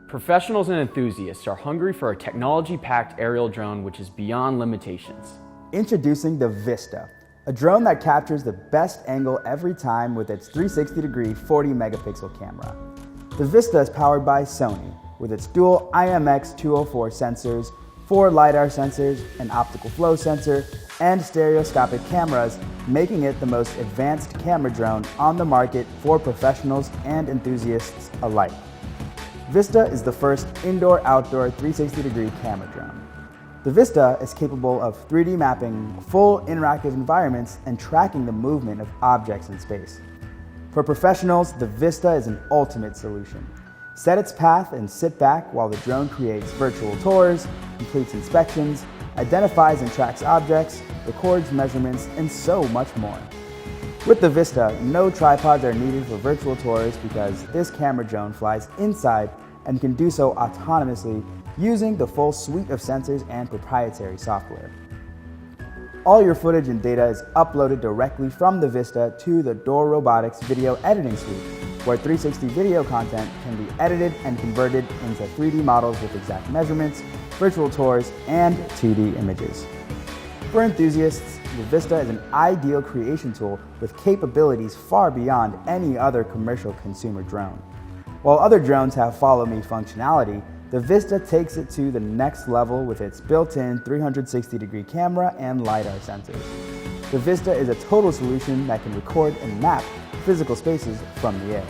Professionals and enthusiasts are hungry for a technology-packed aerial drone which is beyond limitations. Introducing the VISTA, a drone that captures the best angle every time with its 360-degree 40-megapixel camera. The VISTA is powered by Sony with its dual IMX204 sensors, 4 LiDAR sensors, an optical flow sensor, and stereoscopic cameras, making it the most advanced camera drone on the market for professionals and enthusiasts alike. VISTA is the first indoor-outdoor 360-degree camera drone. The VISTA is capable of 3D mapping full interactive environments and tracking the movement of objects in space. For professionals, the VISTA is an ultimate solution. Set its path and sit back while the drone creates virtual tours, completes inspections, identifies and tracks objects, records measurements, and so much more. With the VISTA, no tripods are needed for virtual tours because this camera drone flies inside and can do so autonomously using the full suite of sensors and proprietary software. All your footage and data is uploaded directly from the VISTA to the Door Robotics video editing suite, where 360 video content can be edited and converted into 3D models with exact measurements, virtual tours, and 2D images. For enthusiasts, the VISTA is an ideal creation tool with capabilities far beyond any other commercial consumer drone. While other drones have follow me functionality, the VISTA takes it to the next level with its built-in 360-degree camera and LiDAR sensors. The VISTA is a total solution that can record and map physical spaces from the air.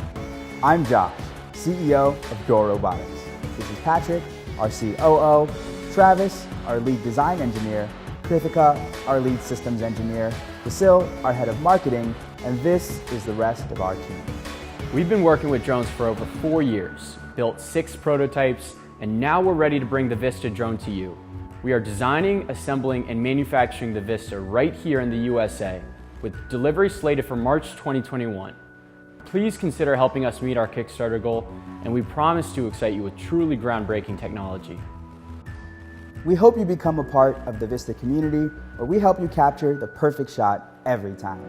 I'm Josh, CEO of Door Robotics. This is Patrick, our COO, Travis, our lead design engineer, Krithika, our lead systems engineer, Vasil, our head of marketing, and this is the rest of our team. We've been working with drones for over 4 years, built 6 prototypes, and now we're ready to bring the VISTA drone to you. We are designing, assembling, and manufacturing the VISTA right here in the USA, with delivery slated for March 2021. Please consider helping us meet our Kickstarter goal, and we promise to excite you with truly groundbreaking technology. We hope you become a part of the VISTA community, where we help you capture the perfect shot every time.